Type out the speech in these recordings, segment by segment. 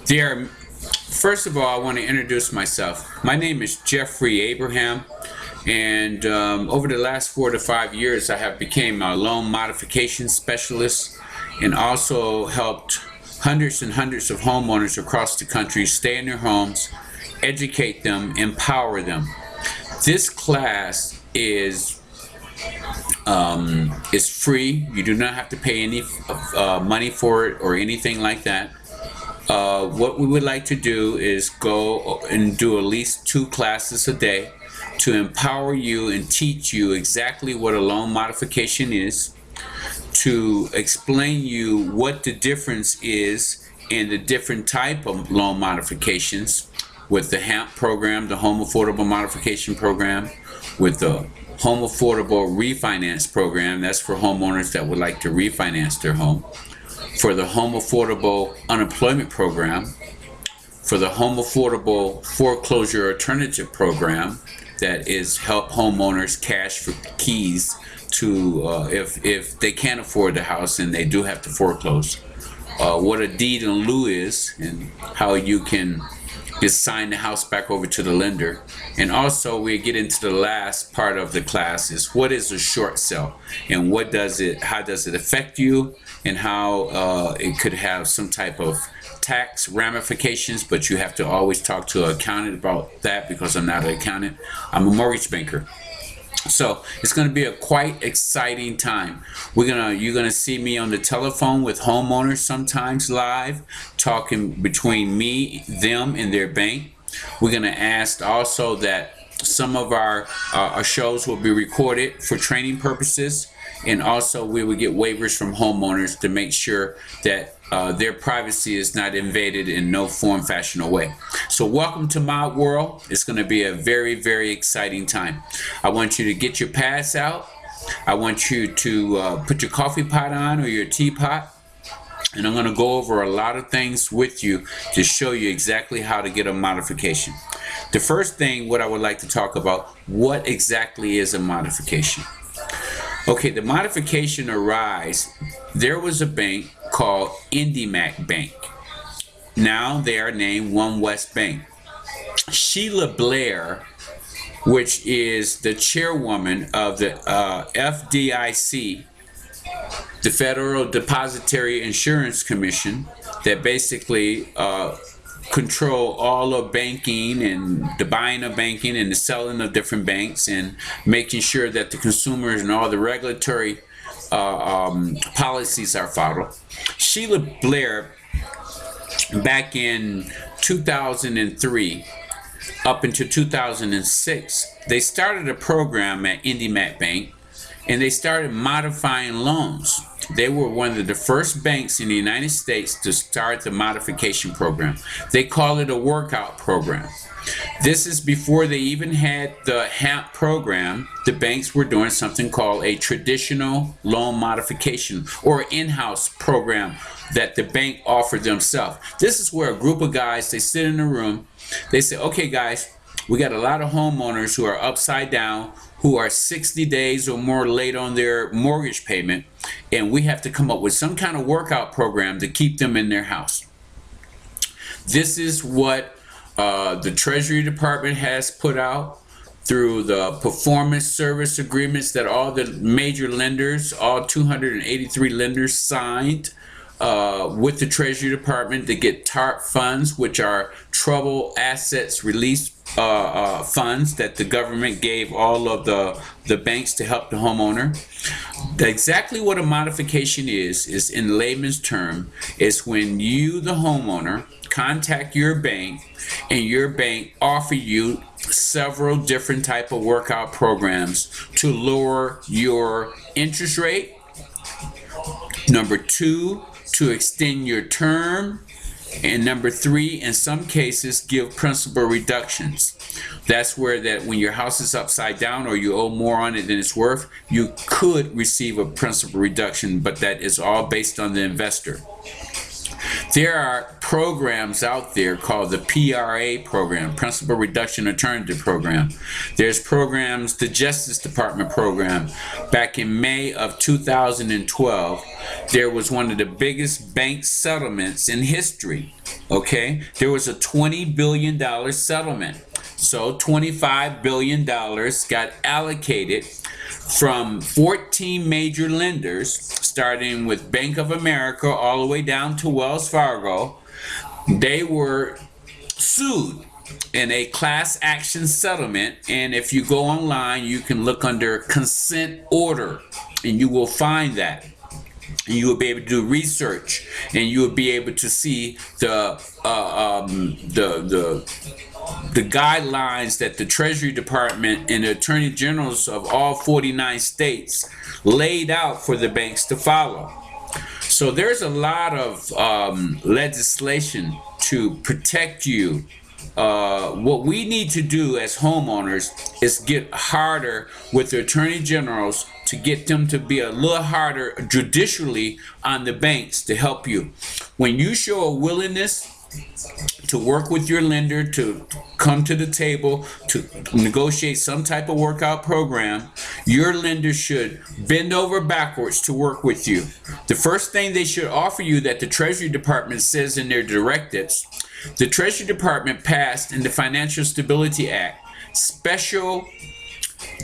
Dear, first of all, I want to introduce myself. My name is Jeffrey Abraham, and over the last 4 to 5 years, I have become a loan modification specialist and also helped hundreds and hundreds of homeowners across the country stay in their homes, educate them, empower them. This class is free. You do not have to pay any money for it or anything like that. What we would like to do is go and do at least 2 classes a day to empower you and teach you exactly what a loan modification is, to explain you what the difference is in the different type of loan modifications with the HAMP program, the Home Affordable Modification Program, with the Home Affordable Refinance Program. That's for homeowners that would like to refinance their home. For the Home Affordable Unemployment Program, for the Home Affordable Foreclosure Alternative Program, that is help homeowners cash for keys to if they can't afford the house and they do have to foreclose. What a deed in lieu is and how you can just sign the house back over to the lender. And also we get into the last part of the class is what is a short sale and how does it affect you, and how it could have some type of tax ramifications, but you have to always talk to an accountant about that, because I'm not an accountant. I'm a mortgage banker. So it's going to be a quite exciting time. You're gonna see me on the telephone with homeowners sometimes live, talking between me, them, and their bank. We're gonna ask also that some of our shows will be recorded for training purposes, and also we will get waivers from homeowners to make sure that their privacy is not invaded in no form, fashion, or way. So welcome to my world. It's going to be a very, very exciting time. I want you to get your pads out. I want you to put your coffee pot on or your teapot. And I'm going to go over a lot of things with you to show you exactly how to get a modification. The first thing, what I would like to talk about, what exactly is a modification? Okay, the modification arise. There was a bank called IndyMac Bank. Now they are named One West Bank. Sheila Blair, which is the chairwoman of the FDIC, the Federal Depository Insurance Commission, that basically control all of banking and the buying of banking and the selling of different banks and making sure that the consumers and all the regulatory policies are followed. Sheila Blair, back in 2003 up until 2006, they started a program at IndyMac Bank, and they started modifying loans. They were one of the first banks in the United States to start the modification program. They call it a workout program. This is before they even had the HAMP program. The banks were doing something called a traditional loan modification or in-house program that the bank offered themselves. This is where a group of guys, they sit in a room, they say, okay guys, we got a lot of homeowners who are upside down, who are 60 days or more late on their mortgage payment, and we have to come up with some kind of workout program to keep them in their house. This is what the Treasury Department has put out through the performance service agreements that all the major lenders, all 283 lenders signed with the Treasury Department to get TARP funds, which are troubled assets release funds that the government gave all of the banks to help the homeowner. Exactly what a modification is in layman's term, is when you, the homeowner, contact your bank and your bank offer you several different type of workout programs to lower your interest rate. Number 2, to extend your term. And number 3, in some cases, give principal reductions. That's where that when your house is upside down or you owe more on it than it's worth, you could receive a principal reduction, but that is all based on the investor. There are programs out there called the PRA program, Principal Reduction Alternative Program. There's programs, the Justice Department program. Back in May of 2012, there was one of the biggest bank settlements in history Okay, there was a $20 billion settlement. So $25 billion got allocated from 14 major lenders, starting with Bank of America all the way down to Wells Fargo. They were sued in a class action settlement, and if you go online, you can look under consent order, and you will find that. And you will be able to do research, and you will be able to see the guidelines that the Treasury Department and the Attorney Generals of all 49 states laid out for the banks to follow. So there's a lot of legislation to protect you. What we need to do as homeowners is get harder with the Attorney Generals to get them to be a little harder judicially on the banks to help you. When you show a willingness to work with your lender, to come to the table, to negotiate some type of workout program, your lender should bend over backwards to work with you. The first thing they should offer you that the Treasury Department says in their directives, the Treasury Department passed in the Financial Stability Act special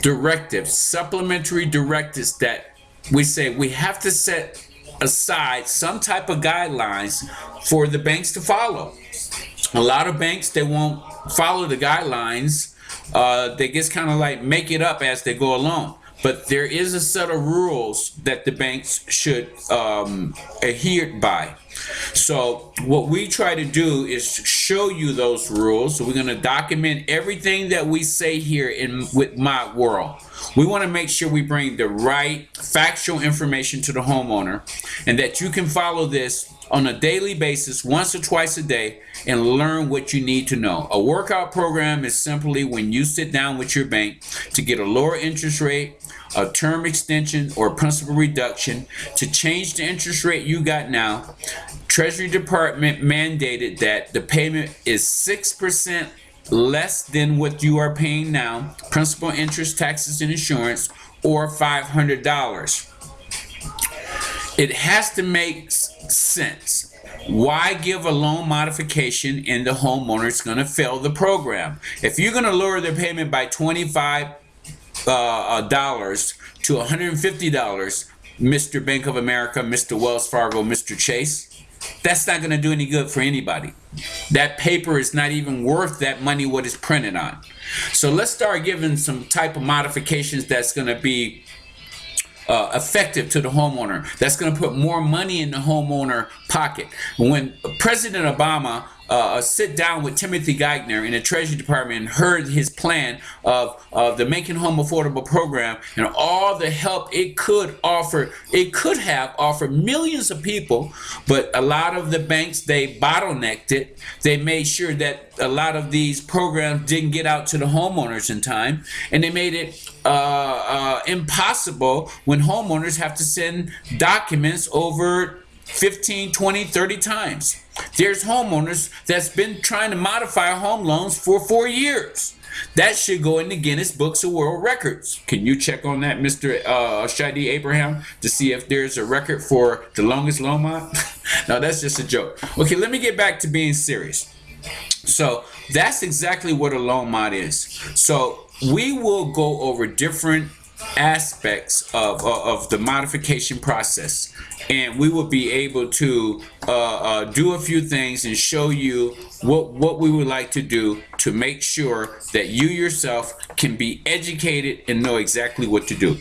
directives, supplementary directives that we say we have to set aside some type of guidelines for the banks to follow. A lot of banks, they won't follow the guidelines. They just kind of like make it up as they go along. But there is a set of rules that the banks should adhere by. So what we try to do is show you those rules. So we're going to document everything that we say here in with My World. We want to make sure we bring the right factual information to the homeowner, and that you can follow this on a daily basis, once or twice a day, and learn what you need to know. A workout program is simply when you sit down with your bank to get a lower interest rate, a term extension, or principal reduction to change the interest rate you got now. Treasury Department mandated that the payment is 6% less than what you are paying now, principal, interest, taxes, and insurance, or $500. It has to make sense. Why give a loan modification and the homeowner is going to fail the program? If you're going to lower their payment by $25 to $150, Mr. Bank of America, Mr. Wells Fargo, Mr. Chase, that's not going to do any good for anybody. That paper is not even worth that money what it's printed on. So let's start giving some type of modifications that's going to be effective to the homeowner. That's going to put more money in the homeowner pocket. When President Obama sit down with Timothy Geithner in the Treasury Department and heard his plan of the Making Home Affordable program and all the help it could offer, it could have offered millions of people, but a lot of the banks, they bottlenecked it. They made sure that a lot of these programs didn't get out to the homeowners in time, and they made it impossible when homeowners have to send documents over 15, 20, 30 times. There's homeowners that's been trying to modify home loans for 4 years. That should go in the Guinness Books of World Records. Can you check on that, Mr. Shadi Abraham, to see if there's a record for the longest loan mod? No, that's just a joke. Okay, let me get back to being serious. So that's exactly what a loan mod is. So we will go over different aspects of the modification process, and we will be able to do a few things and show you what we would like to do to make sure that you yourself can be educated and know exactly what to do.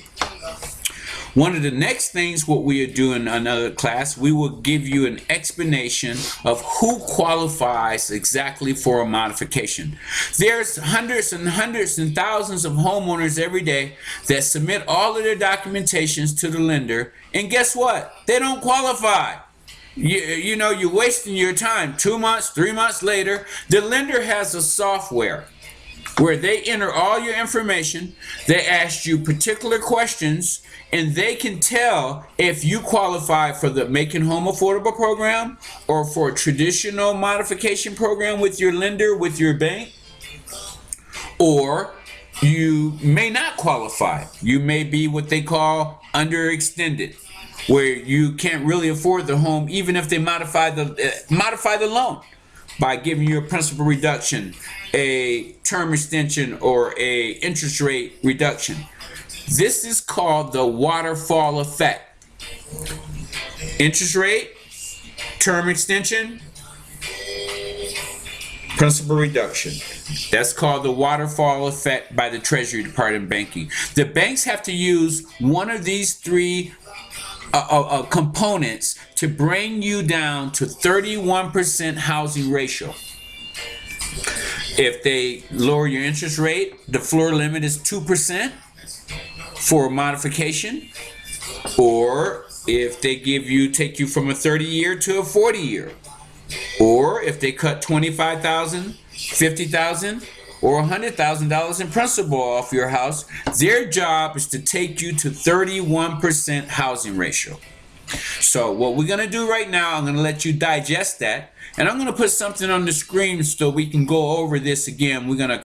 One of the next things what we are doing in another class, we will give you an explanation of who qualifies exactly for a modification. There's hundreds and hundreds and thousands of homeowners every day that submit all of their documentations to the lender, and guess what? They don't qualify. You know, you're wasting your time. 2 months, 3 months later, the lender has a software where they enter all your information, they ask you particular questions, and they can tell if you qualify for the Making Home Affordable program or for a traditional modification program with your lender, with your bank, or you may not qualify. You may be what they call underextended, where you can't really afford the home even if they modify the loan. by giving you a principal reduction, a term extension, or a interest rate reduction. This is called the waterfall effect. Interest rate, term extension, principal reduction. That's called the waterfall effect by the Treasury Department of Banking. The banks have to use one of these three components to bring you down to 31% housing ratio. If they lower your interest rate, the floor limit is 2% for modification, or if they take you from a 30-year to a 40-year, or if they cut $25,000, $50,000, or $100,000 in principal off your house, their job is to take you to 31% housing ratio. So what we're going to do right now, I'm going to let you digest that, and I'm going to put something on the screen so we can go over this again. We're going to